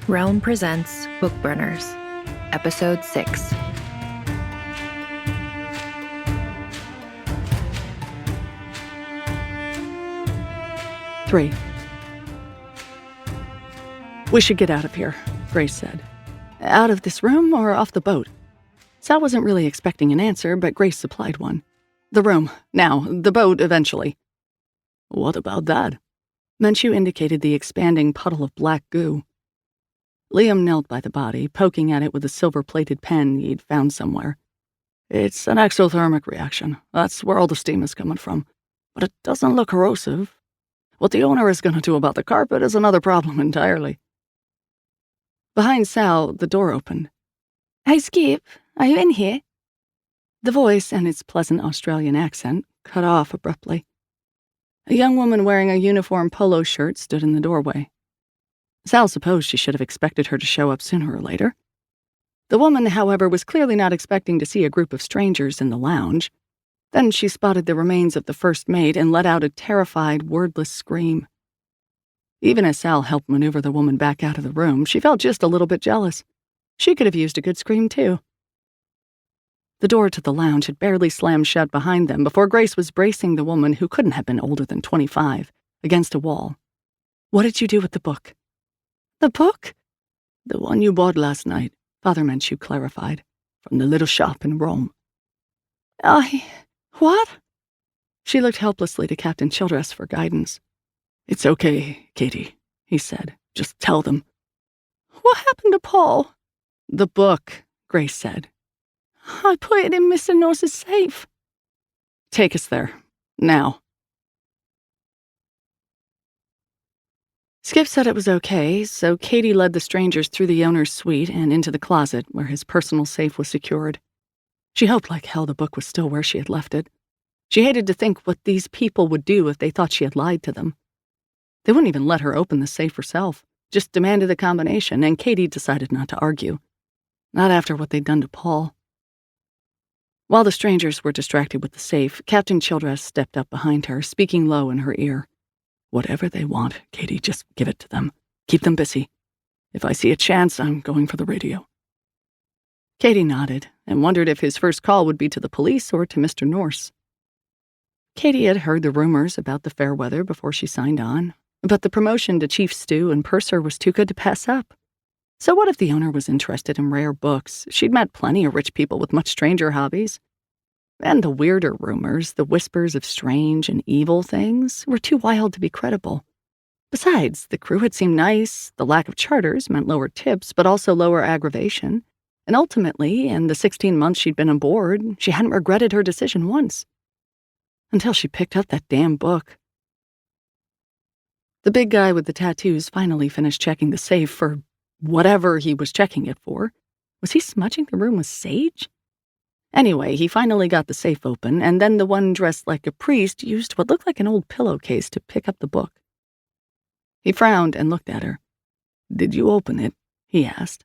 Realm presents Bookburners, Episode 6. Three. We should get out of here, Grace said. Out of this room or off the boat? Sal wasn't really expecting an answer, but Grace supplied one. The room, now, the boat eventually. What about that? Menchu indicated the expanding puddle of black goo. Liam knelt by the body, poking at it with a silver-plated pen he'd found somewhere. It's an exothermic reaction. That's where all the steam is coming from. But it doesn't look corrosive. What the owner is going to do about the carpet is another problem entirely. Behind Sal, the door opened. Hey, Skip, are you in here? The voice and its pleasant Australian accent cut off abruptly. A young woman wearing a uniform polo shirt stood in the doorway. Sal supposed she should have expected her to show up sooner or later. The woman, however, was clearly not expecting to see a group of strangers in the lounge. Then she spotted the remains of the first mate and let out a terrified, wordless scream. Even as Sal helped maneuver the woman back out of the room, she felt just a little bit jealous. She could have used a good scream, too. The door to the lounge had barely slammed shut behind them before Grace was bracing the woman, who couldn't have been older than 25, against a wall. What did you do with the book? The book? The one you bought last night, Father Menchu clarified, from the little shop in Rome. What? She looked helplessly to Captain Childress for guidance. It's okay, Katie, he said. Just tell them. What happened to Paul? The book, Grace said. I put it in Mr. Norse's safe. Take us there. Now. Skip said it was okay, so Katie led the strangers through the owner's suite and into the closet where his personal safe was secured. She hoped like hell the book was still where she had left it. She hated to think what these people would do if they thought she had lied to them. They wouldn't even let her open the safe herself, just demanded the combination, and Katie decided not to argue. Not after what they'd done to Paul. While the strangers were distracted with the safe, Captain Childress stepped up behind her, speaking low in her ear. Whatever they want, Katie, just give it to them. Keep them busy. If I see a chance, I'm going for the radio. Katie nodded and wondered if his first call would be to the police or to Mr. Norse. Katie had heard the rumors about the fair weather before she signed on, but the promotion to chief stew and purser was too good to pass up. So what if the owner was interested in rare books? She'd met plenty of rich people with much stranger hobbies. And the weirder rumors, the whispers of strange and evil things, were too wild to be credible. Besides, the crew had seemed nice, the lack of charters meant lower tips, but also lower aggravation, and ultimately, in the 16 months she'd been aboard, she hadn't regretted her decision once. Until she picked up that damn book. The big guy with the tattoos finally finished checking the safe for whatever he was checking it for. Was he smudging the room with sage? Anyway, he finally got the safe open, and then the one dressed like a priest used what looked like an old pillowcase to pick up the book. He frowned and looked at her. Did you open it? He asked.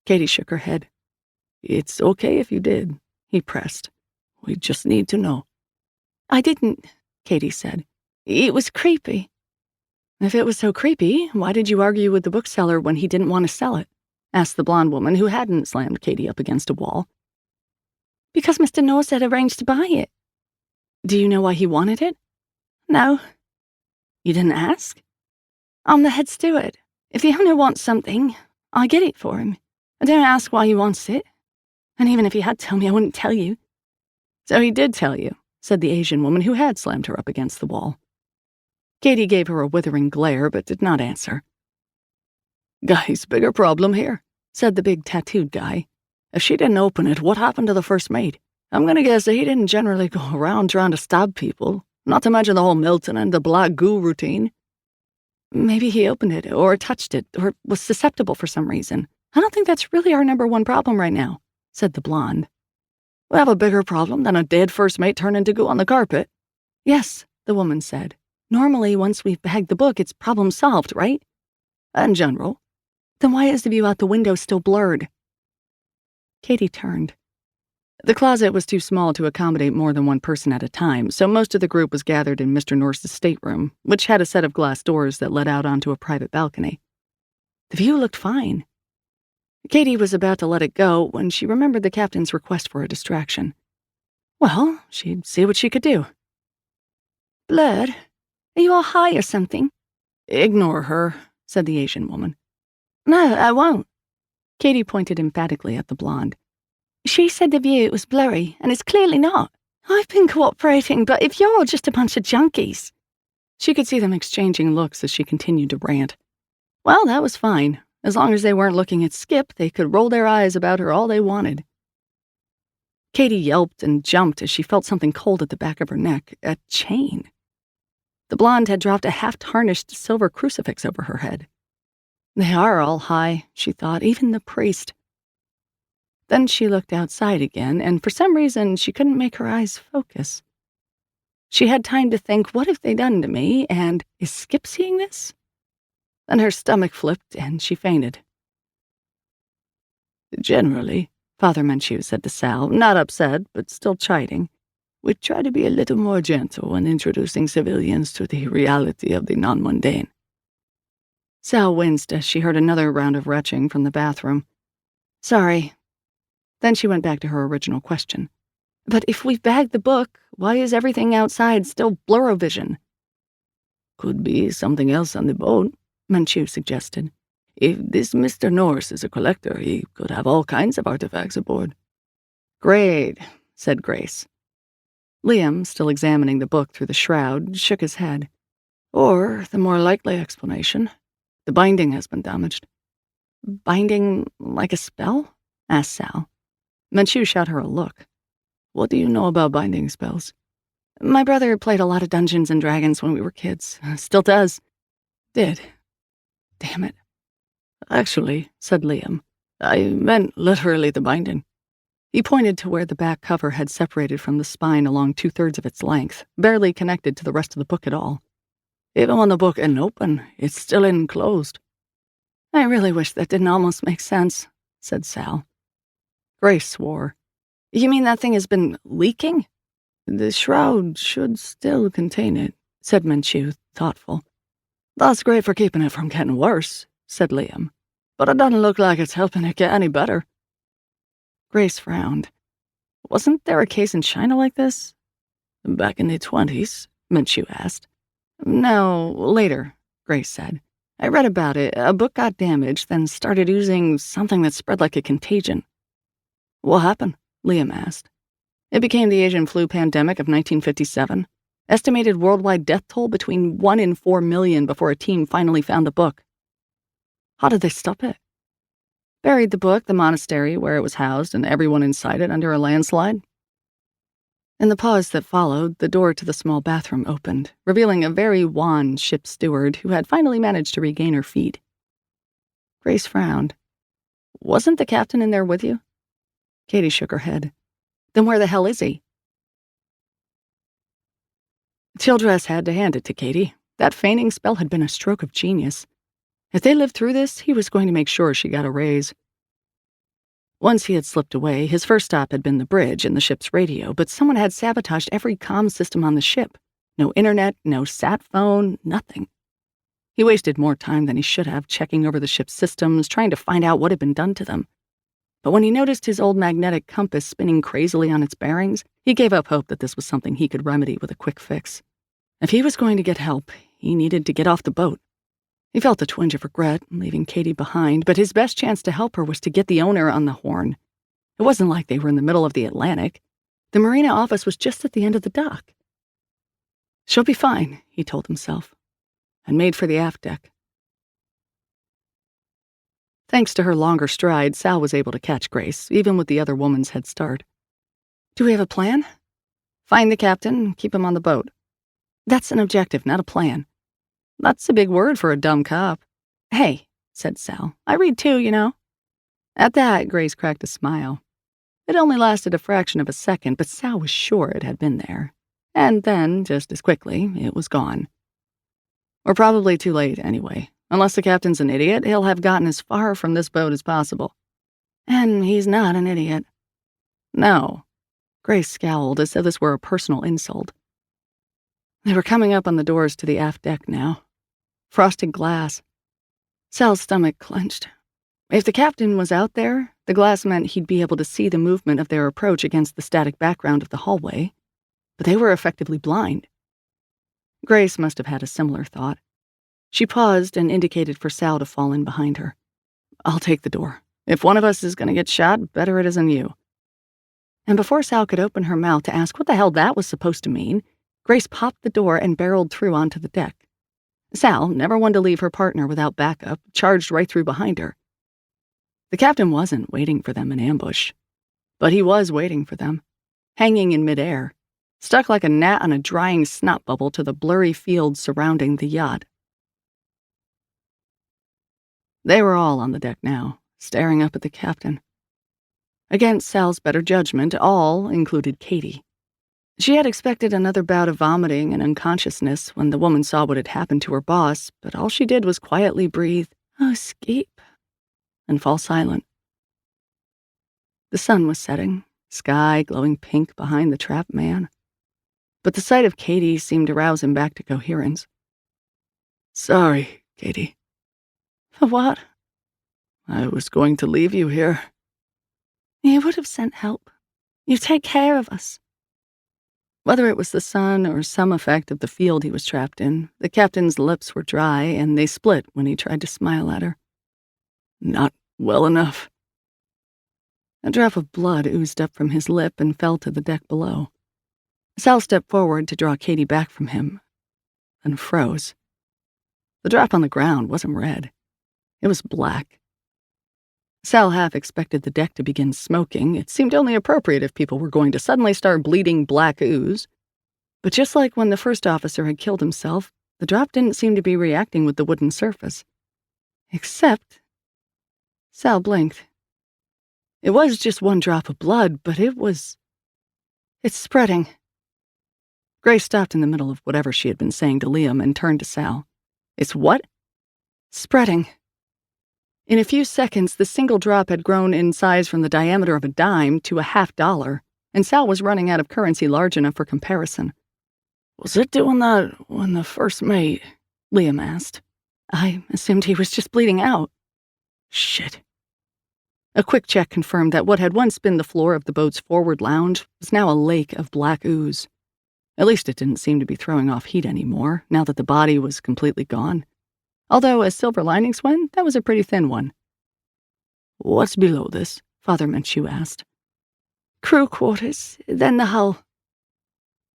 Katie shook her head. It's okay if you did, he pressed. We just need to know. I didn't, Katie said. It was creepy. If it was so creepy, why did you argue with the bookseller when he didn't want to sell it? Asked the blonde woman who hadn't slammed Katie up against a wall. Because Mr. Norse had arranged to buy it. Do you know why he wanted it? No. You didn't ask? I'm the head steward. If the owner wants something, I get it for him. I don't ask why he wants it. And even if he had told me, I wouldn't tell you. So he did tell you, said the Asian woman who had slammed her up against the wall. Katie gave her a withering glare, but did not answer. Guy's bigger problem here, said the big tattooed guy. If she didn't open it, what happened to the first mate? I'm gonna guess that he didn't generally go around trying to stab people, not to mention the whole Milton and the black goo routine. Maybe he opened it, or touched it, or was susceptible for some reason. I don't think that's really our number one problem right now, said the blonde. We have a bigger problem than a dead first mate turned into goo on the carpet. Yes, the woman said. Normally, once we've bagged the book, it's problem solved, right? In general. Then why is the view out the window still blurred? Katie turned. The closet was too small to accommodate more than one person at a time, so most of the group was gathered in Mr. Norse's stateroom, which had a set of glass doors that led out onto a private balcony. The view looked fine. Katy was about to let it go when she remembered the captain's request for a distraction. Well, she'd see what she could do. Blurred? Are you all high or something? Ignore her, said the Asian woman. No, I won't. Katy pointed emphatically at the blonde. She said the view was blurry, and it's clearly not. I've been cooperating, but if you're all just a bunch of junkies... She could see them exchanging looks as she continued to rant. Well, that was fine. As long as they weren't looking at Skip, they could roll their eyes about her all they wanted. Katy yelped and jumped as she felt something cold at the back of her neck, a chain. The blonde had dropped a half-tarnished silver crucifix over her head. They are all high, she thought, even the priest. Then she looked outside again, and for some reason she couldn't make her eyes focus. She had time to think, what have they done to me, and is Skip seeing this? Then her stomach flipped, and she fainted. Generally, Father Menchue said to Sal, not upset, but still chiding, we try to be a little more gentle when introducing civilians to the reality of the non-mundane. Sal winced as she heard another round of retching from the bathroom. Sorry. Then she went back to her original question. But if we've bagged the book, why is everything outside still blurrovision? Could be something else on the boat, Menchue suggested. If this Mr. Norris is a collector, he could have all kinds of artifacts aboard. Great, said Grace. Liam, still examining the book through the shroud, shook his head. Or, the more likely explanation, the binding has been damaged. Binding like a spell? Asked Sal. Menchue shot her a look. What do you know about binding spells? My brother played a lot of Dungeons and Dragons when we were kids. Still does. Did. Damn it. Actually, said Liam, I meant literally the binding. He pointed to where the back cover had separated from the spine along 2/3 of its length, barely connected to the rest of the book at all. Even when the book isn't open, it's still enclosed. I really wish that didn't almost make sense, said Sal. Grace swore. You mean that thing has been leaking? The shroud should still contain it, said Menchue, thoughtful. That's great for keeping it from getting worse, said Liam. But it doesn't look like it's helping it get any better. Grace frowned. Wasn't there a case in China like this? Back in the 20s, Menchue asked. No, later, Grace said. I read about it. A book got damaged, then started oozing something that spread like a contagion. What happened? Liam asked. It became the Asian flu pandemic of 1957. Estimated worldwide death toll between 1 in 4 million before a team finally found the book. How did they stop it? Buried the book, the monastery where it was housed, and everyone inside it under a landslide. In the pause that followed, the door to the small bathroom opened, revealing a very wan ship's steward who had finally managed to regain her feet. Grace frowned. Wasn't the captain in there with you? Katy shook her head. Then where the hell is he? Childress had to hand it to Katy. That feigning spell had been a stroke of genius. If they lived through this, he was going to make sure she got a raise. Once he had slipped away, his first stop had been the bridge and the ship's radio, but someone had sabotaged every comm system on the ship. No internet, no sat phone, nothing. He wasted more time than he should have checking over the ship's systems, trying to find out what had been done to them. But when he noticed his old magnetic compass spinning crazily on its bearings, he gave up hope that this was something he could remedy with a quick fix. If he was going to get help, he needed to get off the boat. He felt a twinge of regret, leaving Katy behind, but his best chance to help her was to get the owner on the horn. It wasn't like they were in the middle of the Atlantic. The marina office was just at the end of the dock. She'll be fine, he told himself, and made for the aft deck. Thanks to her longer stride, Sal was able to catch Grace, even with the other woman's head start. Do we have a plan? Find the captain, keep him on the boat. That's an objective, not a plan. That's a big word for a dumb cop. Hey, said Sal, I read too, you know. At that, Grace cracked a smile. It only lasted a fraction of a second, but Sal was sure it had been there. And then, just as quickly, it was gone. We're probably too late, anyway. Unless the captain's an idiot, he'll have gotten as far from this boat as possible. And he's not an idiot. No. Grace scowled as though this were a personal insult. They were coming up on the doors to the aft deck now. Frosted glass. Sal's stomach clenched. If the captain was out there, the glass meant he'd be able to see the movement of their approach against the static background of the hallway, but they were effectively blind. Grace must have had a similar thought. She paused and indicated for Sal to fall in behind her. "I'll take the door. If one of us is going to get shot, better it isn't you." And before Sal could open her mouth to ask what the hell that was supposed to mean, Grace popped the door and barreled through onto the deck. Sal, never one to leave her partner without backup, charged right through behind her. The captain wasn't waiting for them in ambush, but he was waiting for them, hanging in midair, stuck like a gnat on a drying snot bubble to the blurry fields surrounding the yacht. They were all on the deck now, staring up at the captain. Against Sal's better judgment, all included Katie. She had expected another bout of vomiting and unconsciousness when the woman saw what had happened to her boss, but all she did was quietly breathe, "Oh, Skip," and fall silent. The sun was setting, sky glowing pink behind the trapped man. But the sight of Katie seemed to rouse him back to coherence. "Sorry, Katie." For what? "I was going to leave you here." You would have sent help. You take care of us. Whether it was the sun or some effect of the field he was trapped in, the captain's lips were dry and they split when he tried to smile at her. "Not well enough." A drop of blood oozed up from his lip and fell to the deck below. Sal stepped forward to draw Katie back from him, then froze. The drop on the ground wasn't red. It was black. Sal half expected the deck to begin smoking. It seemed only appropriate if people were going to suddenly start bleeding black ooze. But just like when the first officer had killed himself, the drop didn't seem to be reacting with the wooden surface. Except... Sal blinked. It was just one drop of blood, but it's spreading. Grace stopped in the middle of whatever she had been saying to Liam and turned to Sal. "It's what?" "Spreading." In a few seconds, the single drop had grown in size from the diameter of a dime to a $50, and Sal was running out of currency large enough for comparison. "Was it doing that when the first mate?" Liam asked. "I assumed he was just bleeding out." "Shit." A quick check confirmed that what had once been the floor of the boat's forward lounge was now a lake of black ooze. At least it didn't seem to be throwing off heat anymore, now that the body was completely gone. Although, as silver linings went, that was a pretty thin one. "What's below this?" Father Menchu asked. Crew quarters, then the hull.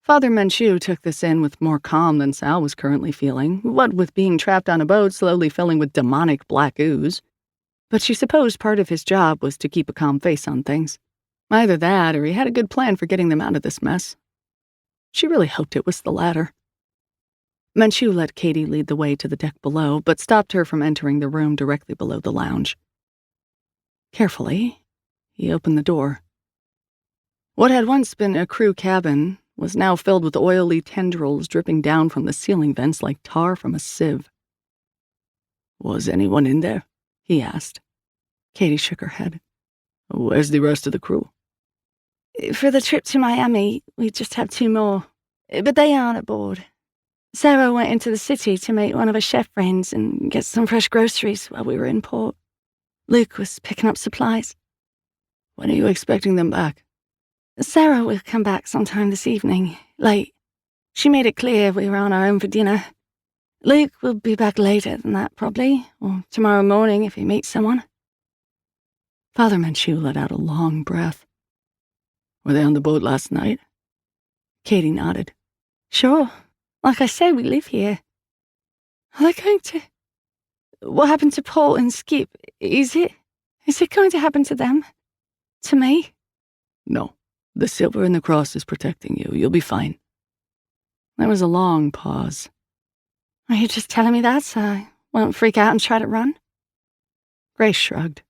Father Menchu took this in with more calm than Sal was currently feeling, what with being trapped on a boat slowly filling with demonic black ooze. But she supposed part of his job was to keep a calm face on things. Either that, or he had a good plan for getting them out of this mess. She really hoped it was the latter. Menchu let Katie lead the way to the deck below, but stopped her from entering the room directly below the lounge. Carefully, he opened the door. What had once been a crew cabin was now filled with oily tendrils dripping down from the ceiling vents like tar from a sieve. "Was anyone in there?" he asked. Katie shook her head. "Where's the rest of the crew?" For the trip to Miami, we just have 2 more, but they aren't aboard. Sarah went into the city to meet one of her chef friends and get some fresh groceries while we were in port. Luke was picking up supplies. "When are you expecting them back?" Sarah will come back sometime this evening, late. She made it clear we were on our own for dinner. Luke will be back later than that, probably, or tomorrow morning if he meets someone." Father Menchu let out a long breath. "Were they on the boat last night?" Katie nodded. "Sure. Like I say, we live here." "Are they going to... What happened to Paul and Skip? Is it going to happen to them? To me?" "No. The silver and the cross is protecting you. You'll be fine." There was a long pause. "Are you just telling me that so I won't freak out and try to run?" Grace shrugged.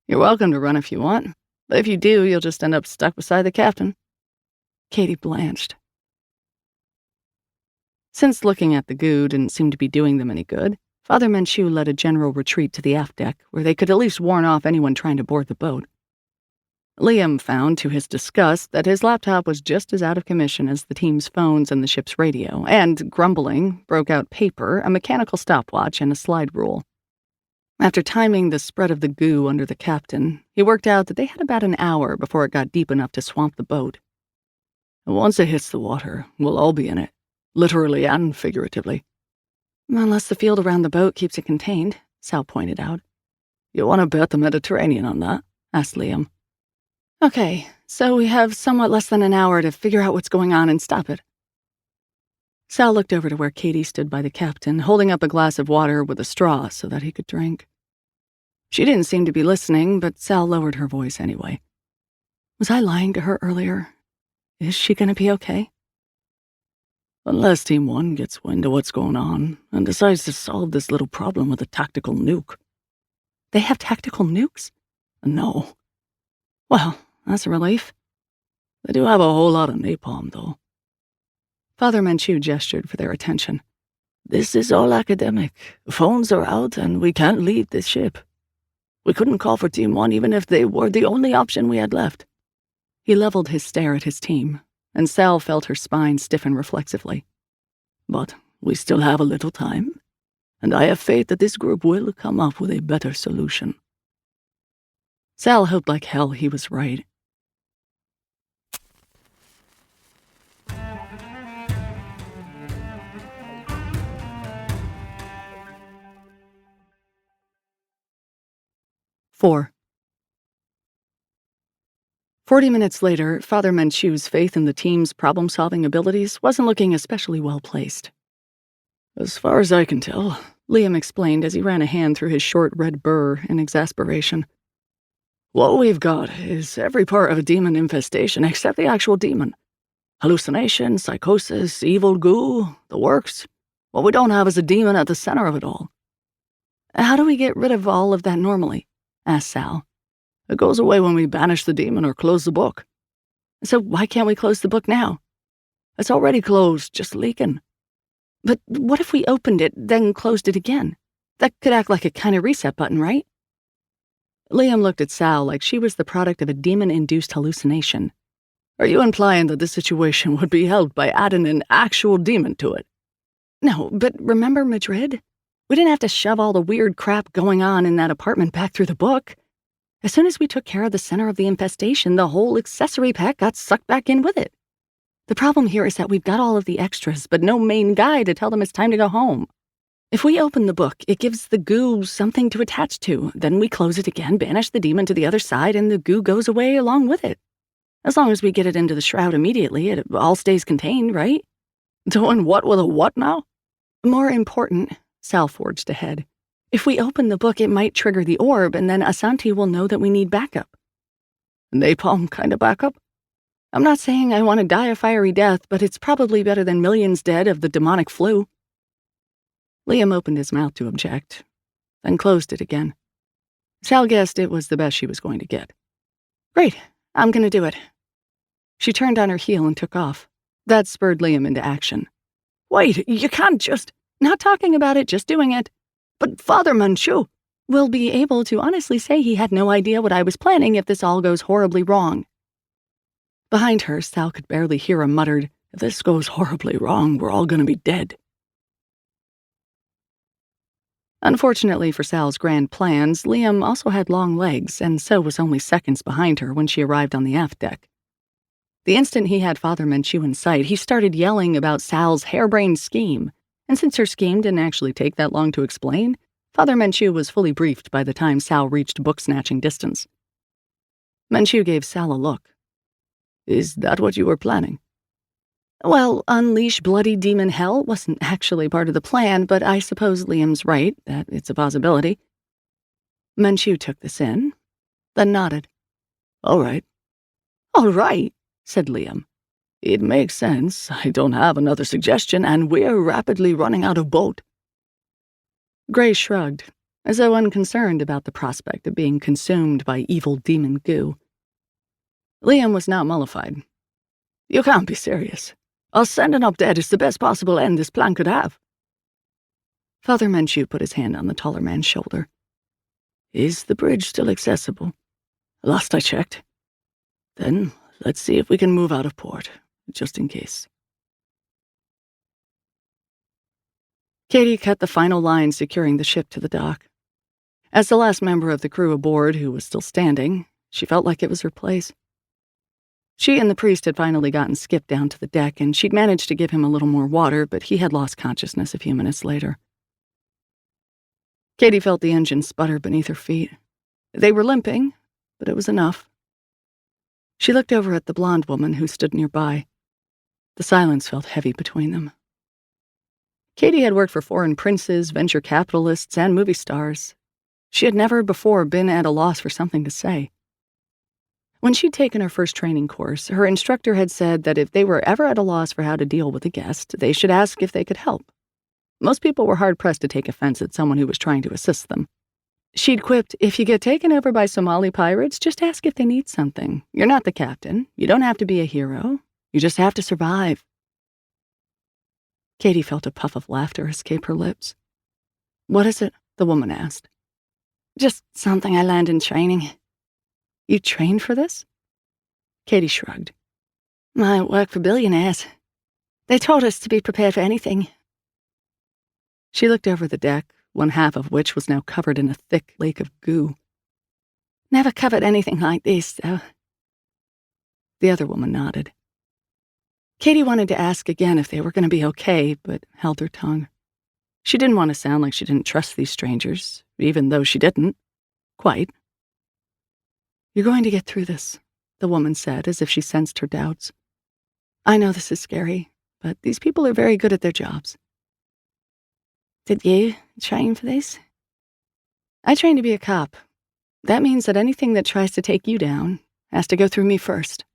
"You're welcome to run if you want, but if you do, you'll just end up stuck beside the captain." Katie blanched. Since looking at the goo didn't seem to be doing them any good, Father Menchu led a general retreat to the aft deck, where they could at least warn off anyone trying to board the boat. Liam found, to his disgust, that his laptop was just as out of commission as the team's phones and the ship's radio, and, grumbling, broke out paper, a mechanical stopwatch, and a slide rule. After timing the spread of the goo under the captain, he worked out that they had about an hour before it got deep enough to swamp the boat. Once it hits the water, we'll all be in it, literally and figuratively. Unless the field around the boat keeps it contained, Sal pointed out. You want to bet the Mediterranean on that? Asked Liam. Okay, so we have somewhat less than an hour to figure out what's going on and stop it. Sal looked over to where Katie stood by the captain, holding up a glass of water with a straw so that he could drink. She didn't seem to be listening, but Sal lowered her voice anyway. Was I lying to her earlier? Is she going to be okay? Unless Team 1 gets wind of what's going on and decides to solve this little problem with a tactical nuke. They have tactical nukes? No. Well, that's a relief. They do have a whole lot of napalm, though. Father Menchu gestured for their attention. This is all academic. Phones are out and we can't leave this ship. We couldn't call for Team 1 even if they were the only option we had left. He leveled his stare at his team, and Sal felt her spine stiffen reflexively. But we still have a little time, and I have faith that this group will come up with a better solution. Sal hoped like hell he was right. Four. 40 minutes later, Father Menchu's faith in the team's problem-solving abilities wasn't looking especially well-placed. As far as I can tell, Liam explained as he ran a hand through his short red burr in exasperation. What we've got is every part of a demon infestation except the actual demon. Hallucination, psychosis, evil goo, the works. What we don't have is a demon at the center of it all. How do we get rid of all of that normally? Asked Sal. It goes away when we banish the demon or close the book. So why can't we close the book now? It's already closed, just leaking. But what if we opened it, then closed it again? That could act like a kind of reset button, right? Liam looked at Sal like she was the product of a demon-induced hallucination. Are you implying that this situation would be helped by adding an actual demon to it? No, but remember Madrid? We didn't have to shove all the weird crap going on in that apartment back through the book. As soon as we took care of the center of the infestation, the whole accessory pack got sucked back in with it. The problem here is that we've got all of the extras, but no main guy to tell them it's time to go home. If we open the book, it gives the goo something to attach to. Then we close it again, banish the demon to the other side, and the goo goes away along with it. As long as we get it into the shroud immediately, it all stays contained, right? Doing what with a what now? More important, Sal forged ahead. If we open the book, it might trigger the orb, and then Asanti will know that we need backup. Napalm kind of backup? I'm not saying I want to die a fiery death, but it's probably better than millions dead of the demonic flu. Liam opened his mouth to object, then closed it again. Sal guessed it was the best she was going to get. Great, I'm going to do it. She turned on her heel and took off. That spurred Liam into action. Wait, you can't just... Not talking about it, just doing it. But Father Menchu will be able to honestly say he had no idea what I was planning if this all goes horribly wrong. Behind her, Sal could barely hear a muttered, if this goes horribly wrong, we're all going to be dead. Unfortunately for Sal's grand plans, Liam also had long legs, and so was only seconds behind her when she arrived on the aft deck. The instant he had Father Menchu in sight, he started yelling about Sal's harebrained scheme, and since her scheme didn't actually take that long to explain, Father Menchu was fully briefed by the time Sal reached book-snatching distance. Menchu gave Sal a look. Is that what you were planning? Well, unleash bloody demon hell wasn't actually part of the plan, but I suppose Liam's right that it's a possibility. Menchu took this in, then nodded. All right, said Liam. It makes sense. I don't have another suggestion, and we're rapidly running out of boat. Gray shrugged, as though unconcerned about the prospect of being consumed by evil demon goo. Liam was not mollified. You can't be serious. Us sending up dead is the best possible end this plan could have. Father Menchu put his hand on the taller man's shoulder. Is the bridge still accessible? Last I checked. Then let's see if we can move out of port, just in case. Katie cut the final line securing the ship to the dock. As the last member of the crew aboard who was still standing, she felt like it was her place. She and the priest had finally gotten Skip down to the deck, and she'd managed to give him a little more water, but he had lost consciousness a few minutes later. Katie felt the engine sputter beneath her feet. They were limping, but it was enough. She looked over at the blonde woman who stood nearby. The silence felt heavy between them. Katie had worked for foreign princes, venture capitalists, and movie stars. She had never before been at a loss for something to say. When she'd taken her first training course, her instructor had said that if they were ever at a loss for how to deal with a guest, they should ask if they could help. Most people were hard-pressed to take offense at someone who was trying to assist them. She'd quipped, "If you get taken over by Somali pirates, just ask if they need something. You're not the captain. You don't have to be a hero. You just have to survive." Katie felt a puff of laughter escape her lips. "What is it?" the woman asked. Just something I learned in training. "You trained for this?" Katie shrugged. I work for billionaires. They taught us to be prepared for anything. She looked over the deck, one half of which was now covered in a thick lake of goo. Never covered anything like this, though. The other woman nodded. Katie wanted to ask again if they were going to be okay, but held her tongue. She didn't want to sound like she didn't trust these strangers, even though she didn't. Quite. "You're going to get through this," the woman said, as if she sensed her doubts. "I know this is scary, but these people are very good at their jobs." Did you train for this? "I trained to be a cop. That means that anything that tries to take you down has to go through me first."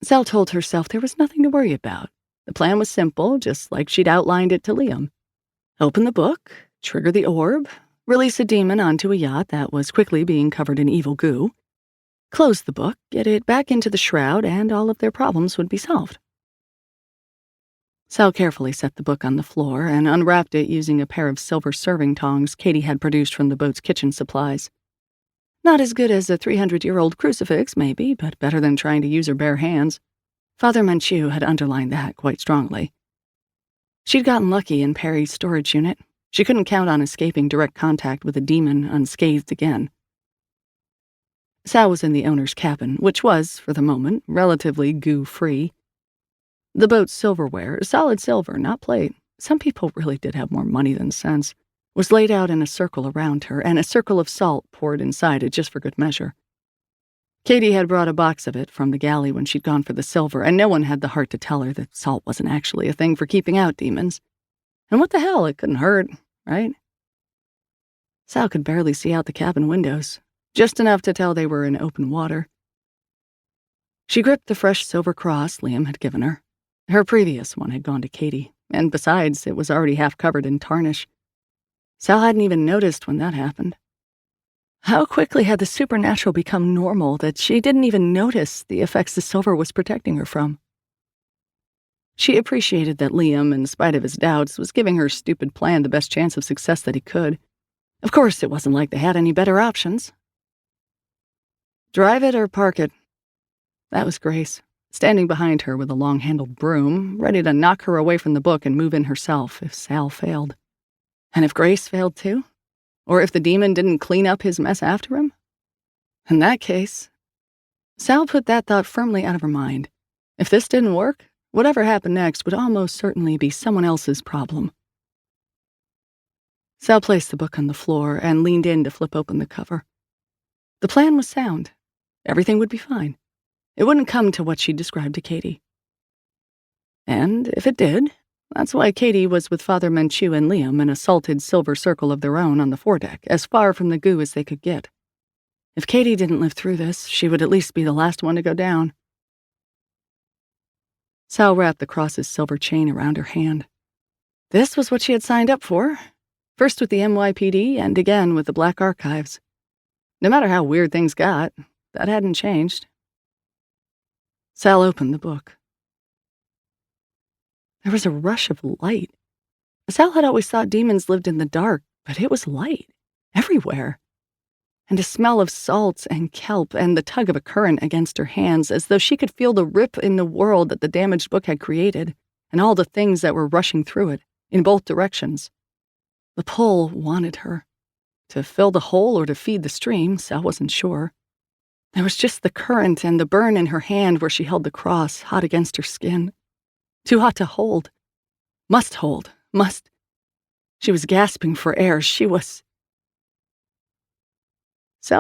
Sal told herself there was nothing to worry about. The plan was simple, just like she'd outlined it to Liam. Open the book, trigger the orb, release a demon onto a yacht that was quickly being covered in evil goo, close the book, get it back into the shroud, and all of their problems would be solved. Sal carefully set the book on the floor and unwrapped it using a pair of silver serving tongs Katie had produced from the boat's kitchen supplies. Not as good as a 300-year-old crucifix, maybe, but better than trying to use her bare hands. Father Manchu had underlined that quite strongly. She'd gotten lucky in Perry's storage unit. She couldn't count on escaping direct contact with a demon unscathed again. Sal was in the owner's cabin, which was, for the moment, relatively goo-free. The boat's silverware, solid silver, not plate, some people really did have more money than sense, was laid out in a circle around her, and a circle of salt poured inside it just for good measure. Katie had brought a box of it from the galley when she'd gone for the silver, and no one had the heart to tell her that salt wasn't actually a thing for keeping out demons. And what the hell, it couldn't hurt, right? Sal could barely see out the cabin windows, just enough to tell they were in open water. She gripped the fresh silver cross Liam had given her. Her previous one had gone to Katie, and besides, it was already half covered in tarnish. Sal hadn't even noticed when that happened. How quickly had the supernatural become normal that she didn't even notice the effects the silver was protecting her from? She appreciated that Liam, in spite of his doubts, was giving her stupid plan the best chance of success that he could. Of course, it wasn't like they had any better options. "Drive it or park it." That was Grace, standing behind her with a long-handled broom, ready to knock her away from the book and move in herself if Sal failed. And if Grace failed too? Or if the demon didn't clean up his mess after him? In that case, Sal put that thought firmly out of her mind. If this didn't work, whatever happened next would almost certainly be someone else's problem. Sal placed the book on the floor and leaned in to flip open the cover. The plan was sound. Everything would be fine. It wouldn't come to what she described to Katie. And if it did, that's why Katie was with Father Manchu and Liam in a salted silver circle of their own on the foredeck, as far from the goo as they could get. If Katie didn't live through this, she would at least be the last one to go down. Sal wrapped the cross's silver chain around her hand. This was what she had signed up for. First with the NYPD and again with the Black Archives. No matter how weird things got, that hadn't changed. Sal opened the book. There was a rush of light. Sal had always thought demons lived in the dark, but it was light, everywhere. And a smell of salts and kelp and the tug of a current against her hands, as though she could feel the rip in the world that the damaged book had created, and all the things that were rushing through it, in both directions. The pull wanted her. To fill the hole or to feed the stream, Sal wasn't sure. There was just the current and the burn in her hand where she held the cross, hot against her skin. Too hot to hold. Must hold. Must. She was gasping for air. Sal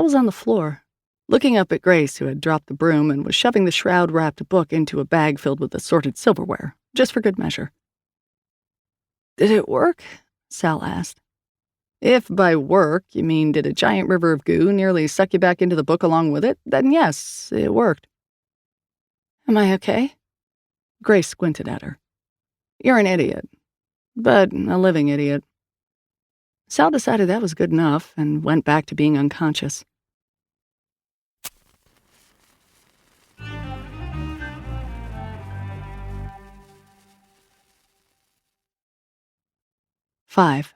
was on the floor, looking up at Grace, who had dropped the broom and was shoving the shroud-wrapped book into a bag filled with assorted silverware, just for good measure. "Did it work?" Sal asked. "If by work you mean did a giant river of goo nearly suck you back into the book along with it, then yes, it worked." "Am I okay?" Grace squinted at her. "You're an idiot, but a living idiot." Sal decided that was good enough and went back to being unconscious. Five.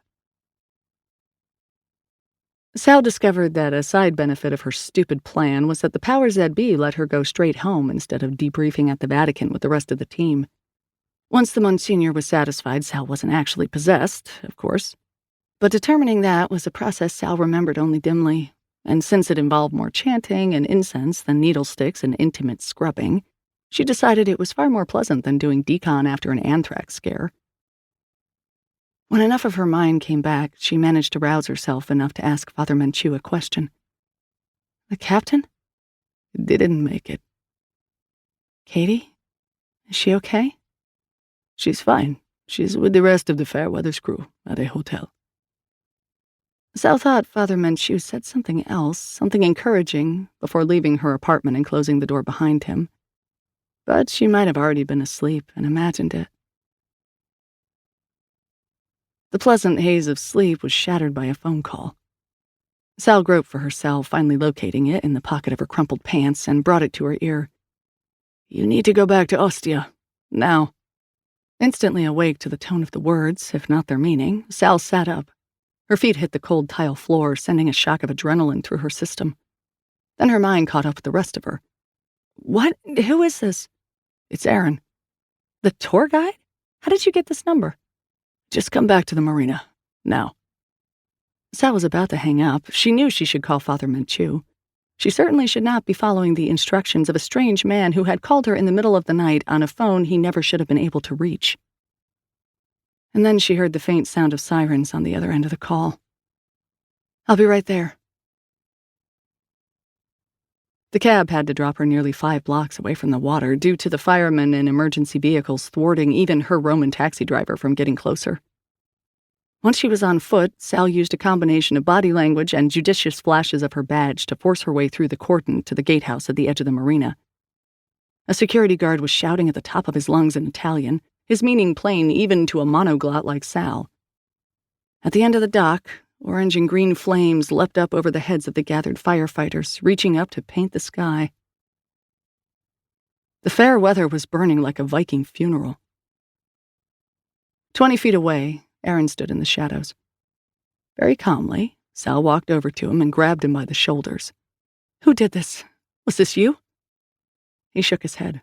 Sal discovered that a side benefit of her stupid plan was that the powers that be let her go straight home instead of debriefing at the Vatican with the rest of the team. Once the Monsignor was satisfied Sal wasn't actually possessed, of course. But determining that was a process Sal remembered only dimly, and since it involved more chanting and incense than needle sticks and intimate scrubbing, she decided it was far more pleasant than doing decon after an anthrax scare. When enough of her mind came back, she managed to rouse herself enough to ask Father Menchu a question. "The captain?" "Didn't make it." "Katie? Is she okay?" "She's fine. She's with the rest of the Fairweather's crew at a hotel." Sal thought Father Menchu said something else, something encouraging, before leaving her apartment and closing the door behind him. But she might have already been asleep and imagined it. The pleasant haze of sleep was shattered by a phone call. Sal groped for her cell, finally locating it in the pocket of her crumpled pants, and brought it to her ear. "You need to go back to Ostia. Now." Instantly awake to the tone of the words, if not their meaning, Sal sat up. Her feet hit the cold tile floor, sending a shock of adrenaline through her system. Then her mind caught up with the rest of her. "What? Who is this?" "It's Aaron." "The tour guide? How did you get this number?" "Just come back to the marina. Now." Sal was about to hang up. She knew she should call Father Menchu. She certainly should not be following the instructions of a strange man who had called her in the middle of the night on a phone he never should have been able to reach. And then she heard the faint sound of sirens on the other end of the call. "I'll be right there." The cab had to drop her nearly 5 blocks away from the water due to the firemen and emergency vehicles thwarting even her Roman taxi driver from getting closer. Once she was on foot, Sal used a combination of body language and judicious flashes of her badge to force her way through the cordon to the gatehouse at the edge of the marina. A security guard was shouting at the top of his lungs in Italian, his meaning plain even to a monoglot like Sal. At the end of the dock, orange and green flames leapt up over the heads of the gathered firefighters, reaching up to paint the sky. The fair weather was burning like a Viking funeral. 20 feet away, Aaron stood in the shadows. Very calmly, Sal walked over to him and grabbed him by the shoulders. "Who did this? Was this you?" He shook his head.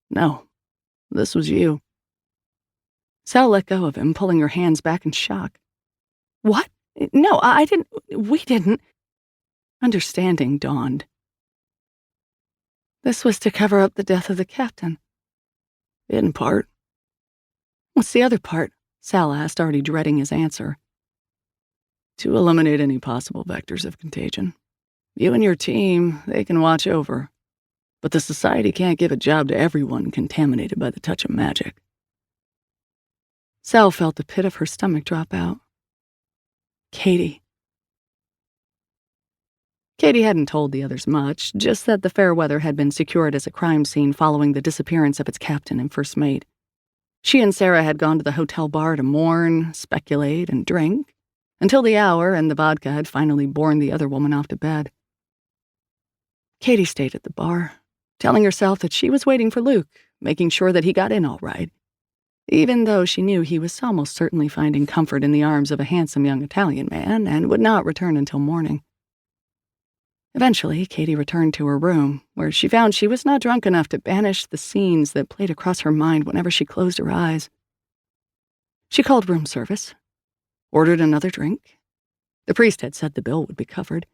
"No, this was you." Sal let go of him, pulling her hands back in shock. "What? No, I didn't. We didn't." Understanding dawned. "This was to cover up the death of the captain." "In part." "What's the other part?" Sal asked, already dreading his answer. "To eliminate any possible vectors of contagion. You and your team, they can watch over. But the society can't give a job to everyone contaminated by the touch of magic." Sal felt the pit of her stomach drop out. Katie. Katie hadn't told the others much, just that the Fairweather had been secured as a crime scene following the disappearance of its captain and first mate. She and Sarah had gone to the hotel bar to mourn, speculate, and drink, until the hour and the vodka had finally borne the other woman off to bed. Katie stayed at the bar, telling herself that she was waiting for Luke, making sure that he got in all right, even though she knew he was almost certainly finding comfort in the arms of a handsome young Italian man and would not return until morning. Eventually, Katie returned to her room, where she found she was not drunk enough to banish the scenes that played across her mind whenever she closed her eyes. She called room service. ordered another drink. The priest had said the bill would be covered.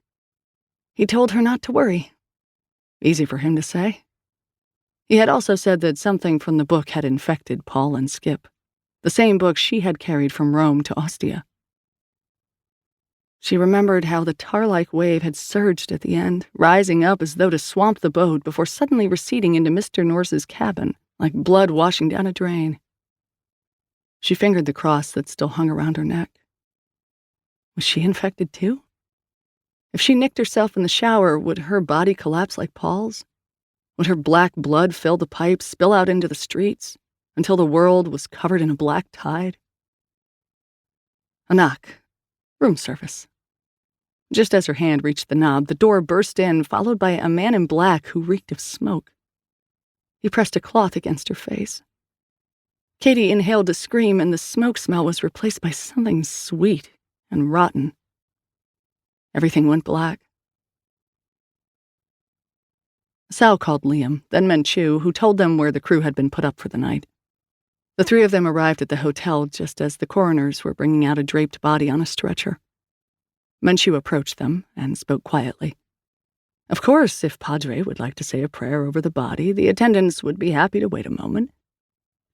He told her not to worry. Easy for him to say. He had also said that something from the book had infected Paul and Skip, the same book she had carried from Rome to Ostia. She remembered how the tar-like wave had surged at the end, rising up as though to swamp the boat before suddenly receding into Mr. Norse's cabin, like blood washing down a drain. She fingered the cross that still hung around her neck. Was she infected too? If she nicked herself in the shower, would her body collapse like Paul's? Would her black blood fill the pipes, spill out into the streets, until the world was covered in a black tide? A knock. Room service. Just as her hand reached the knob, the door burst in, followed by a man in black who reeked of smoke. He pressed a cloth against her face. Katie inhaled a scream, and the smoke smell was replaced by something sweet and rotten. Everything went black. Sal called Liam, then Menchu, who told them where the crew had been put up for the night. The three of them arrived at the hotel just as the coroners were bringing out a draped body on a stretcher. Menchu approached them and spoke quietly. Of course, if Padre would like to say a prayer over the body, the attendants would be happy to wait a moment.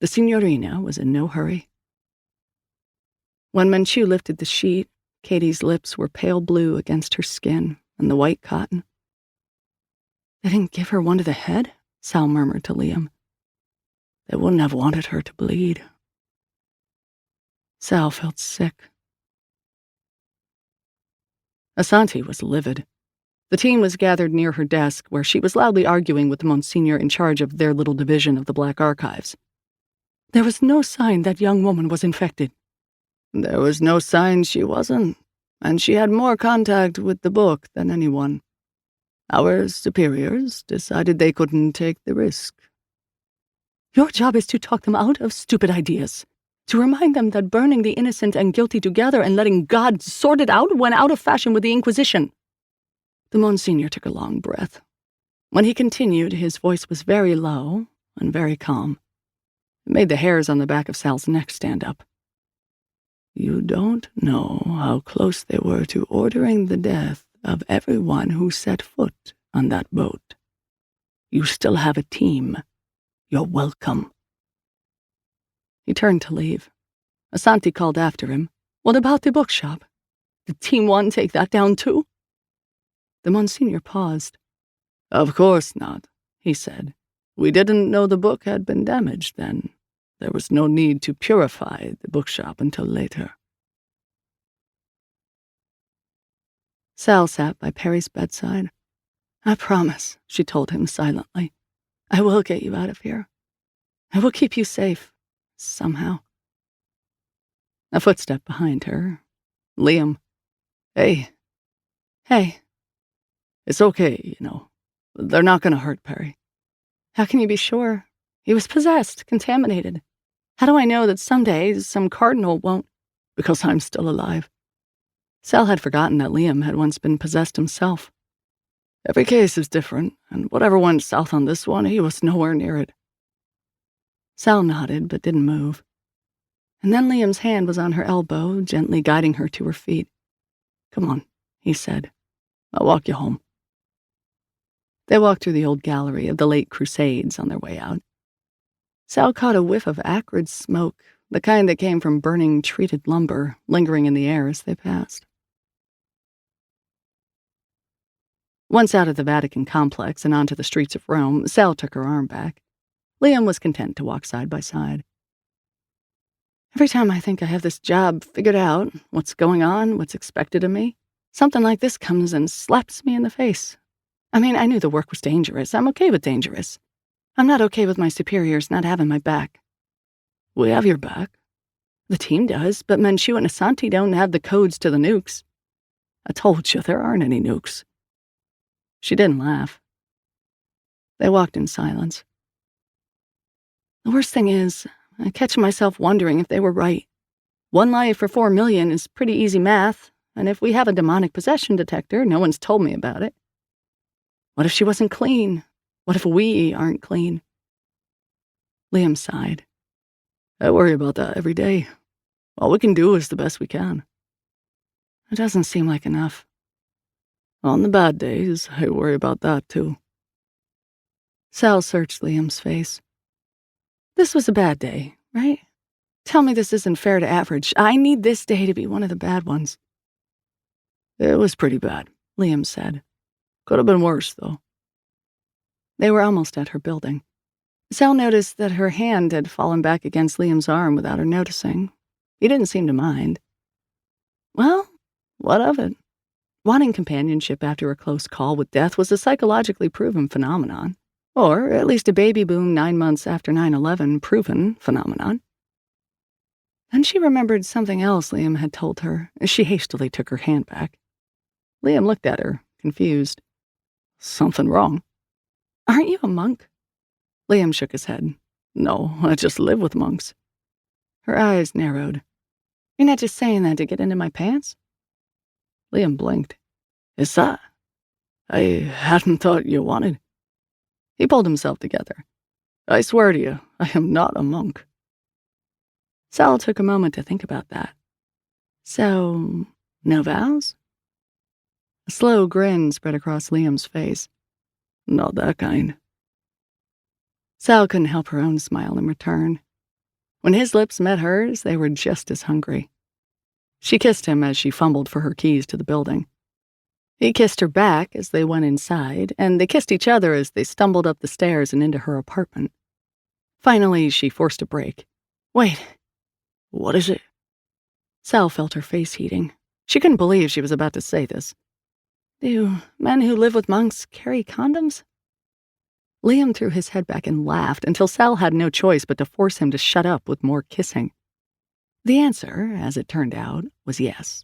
The Signorina was in no hurry. When Menchu lifted the sheet, Katie's lips were pale blue against her skin and the white cotton. They didn't give her one to the head, Sal murmured to Liam. They wouldn't have wanted her to bleed. Sal felt sick. Asante was livid. The team was gathered near her desk, where she was loudly arguing with the Monsignor in charge of their little division of the Black Archives. There was no sign that young woman was infected. There was no sign she wasn't, and she had more contact with the book than anyone. Our superiors decided they couldn't take the risk. Your job is to talk them out of stupid ideas, to remind them that burning the innocent and guilty together and letting God sort it out went out of fashion with the Inquisition. The Monsignor took a long breath. When he continued, his voice was very low and very calm. It made the hairs on the back of Sal's neck stand up. You don't know how close they were to ordering the death of everyone who set foot on that boat. You still have a team. You're welcome. He turned to leave. Asante called after him. What about the bookshop? Did Team 1 take that down too? The Monsignor paused. Of course not, he said. We didn't know the book had been damaged then. There was no need to purify the bookshop until later. Sal sat by Perry's bedside. I promise, she told him silently. I will get you out of here. I will keep you safe, somehow. A footstep behind her. Liam. Hey. Hey. It's okay, you know. They're not going to hurt Perry. How can you be sure? He was possessed, contaminated. How do I know that someday some cardinal won't? Because I'm still alive. Sal had forgotten that Liam had once been possessed himself. Every case is different, and whatever went south on this one, he was nowhere near it. Sal nodded, but didn't move. And then Liam's hand was on her elbow, gently guiding her to her feet. Come on, he said. I'll walk you home. They walked through the old gallery of the late Crusades on their way out. Sal caught a whiff of acrid smoke, the kind that came from burning treated lumber, lingering in the air as they passed. Once out of the Vatican complex and onto the streets of Rome, Sal took her arm back. Liam was content to walk side by side. Every time I think I have this job figured out, what's going on, what's expected of me, something like this comes and slaps me in the face. I mean, I knew the work was dangerous. I'm okay with dangerous. I'm not okay with my superiors not having my back. We have your back. The team does, but Menchu and Asante don't have the codes to the nukes. I told you there aren't any nukes. She didn't laugh. They walked in silence. The worst thing is, I catch myself wondering if they were right. 1 life for 4 million is pretty easy math, and if we have a demonic possession detector, no one's told me about it. What if she wasn't clean? What if we aren't clean? Liam sighed. I worry about that every day. All we can do is the best we can. It doesn't seem like enough. On the bad days, I worry about that, too. Sal searched Liam's face. This was a bad day, right? Tell me this isn't fair to average. I need this day to be one of the bad ones. It was pretty bad, Liam said. Could have been worse, though. They were almost at her building. Sal noticed that her hand had fallen back against Liam's arm without her noticing. He didn't seem to mind. Well, what of it? Wanting companionship after a close call with death was a psychologically proven phenomenon, or at least a baby boom 9 months after 9/11 proven phenomenon. Then she remembered something else Liam had told her as she hastily took her hand back. Liam looked at her, confused. Something wrong? Aren't you a monk? Liam shook his head. No, I just live with monks. Her eyes narrowed. You're not just saying that to get into my pants? Liam blinked. Is that? I hadn't thought you wanted. He pulled himself together. I swear to you, I am not a monk. Sal took a moment to think about that. So, no vows? A slow grin spread across Liam's face. Not that kind. Sal couldn't help her own smile in return. When his lips met hers, they were just as hungry. She kissed him as she fumbled for her keys to the building. He kissed her back as they went inside, and they kissed each other as they stumbled up the stairs and into her apartment. Finally, she forced a break. Wait, what is it? Sal felt her face heating. She couldn't believe she was about to say this. Do men who live with monks carry condoms? Liam threw his head back and laughed until Sal had no choice but to force him to shut up with more kissing. The answer, as it turned out, was yes.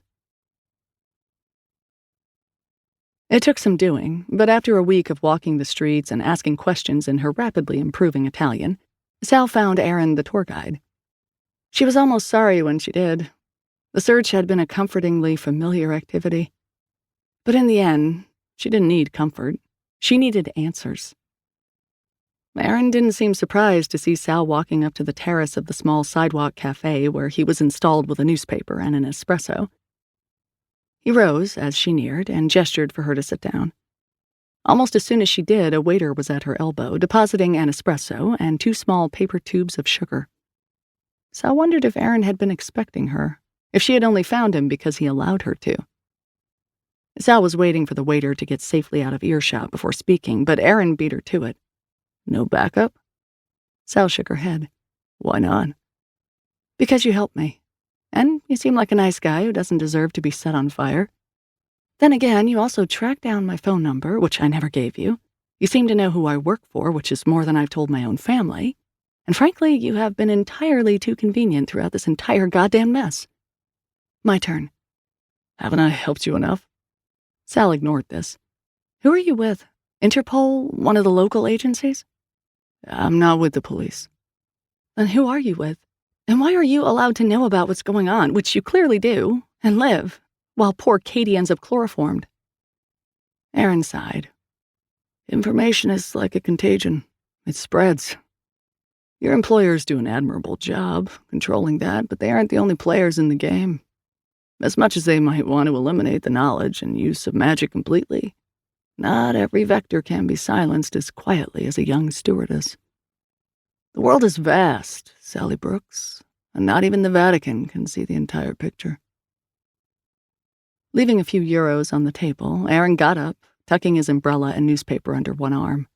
It took some doing, but after a week of walking the streets and asking questions in her rapidly improving Italian, Sal found Erin the tour guide. She was almost sorry when she did. The search had been a comfortingly familiar activity. But in the end, she didn't need comfort. She needed answers. Erin didn't seem surprised to see Sal walking up to the terrace of the small sidewalk cafe where he was installed with a newspaper and an espresso. He rose as she neared and gestured for her to sit down. Almost as soon as she did, a waiter was at her elbow, depositing an espresso and 2 small paper tubes of sugar. Sal wondered if Erin had been expecting her, if she had only found him because he allowed her to. Sal was waiting for the waiter to get safely out of earshot before speaking, but Erin beat her to it. No backup? Sal shook her head. Why not? Because you helped me. And you seem like a nice guy who doesn't deserve to be set on fire. Then again, you also tracked down my phone number, which I never gave you. You seem to know who I work for, which is more than I've told my own family. And frankly, you have been entirely too convenient throughout this entire goddamn mess. My turn. Haven't I helped you enough? Sal ignored this. Who are you with? Interpol? One of the local agencies? I'm not with the police. Then who are you with? And why are you allowed to know about what's going on, which you clearly do, and live, while poor Katie ends up chloroformed? Erin sighed. Information is like a contagion. It spreads. Your employers do an admirable job controlling that, but they aren't the only players in the game. As much as they might want to eliminate the knowledge and use of magic completely, not every vector can be silenced as quietly as a young stewardess. The world is vast, Sally Brooks, and not even the Vatican can see the entire picture. Leaving a few euros on the table, Erin got up, tucking his umbrella and newspaper under one arm.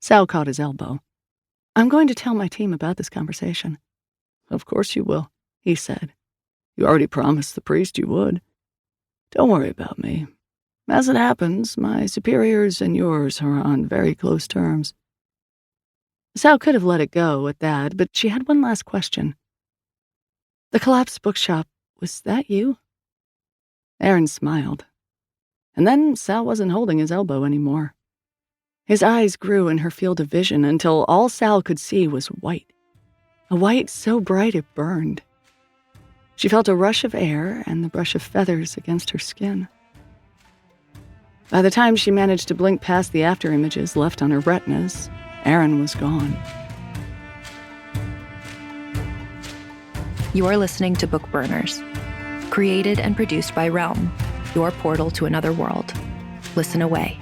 Sal caught his elbow. I'm going to tell my team about this conversation. Of course you will, he said. You already promised the priest you would. Don't worry about me. As it happens, my superiors and yours are on very close terms. Sal could have let it go at that, but she had one last question. The collapsed bookshop, was that you? Erin smiled. And then Sal wasn't holding his elbow anymore. His eyes grew in her field of vision until all Sal could see was white. A white so bright it burned. She felt a rush of air and the brush of feathers against her skin. By the time she managed to blink past the afterimages left on her retinas, Erin was gone. You are listening to Bookburners. Created and produced by Realm, your portal to another world. Listen away.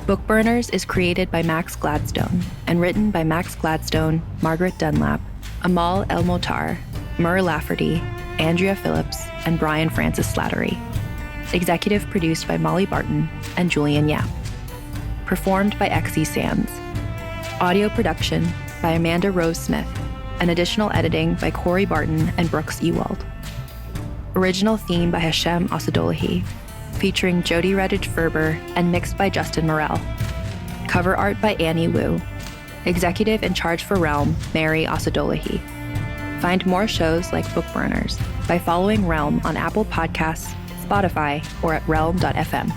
Bookburners is created by Max Gladstone and written by Max Gladstone, Margaret Dunlap, Amal El-Motar, Mur Lafferty, Andrea Phillips, and Brian Francis Slattery. Executive produced by Molly Barton and Julian Yap. Performed by Xe Sands. Audio production by Amanda Rose Smith, and additional editing by Corey Barton and Brooks Ewald. Original theme by Hashem Asadolahi, featuring Jody Redditch-Ferber and mixed by Justin Morell. Cover art by Annie Wu. Executive in charge for Realm, Mary Asadolahi. Find more shows like Bookburners by following Realm on Apple Podcasts, Spotify, or at realm.fm.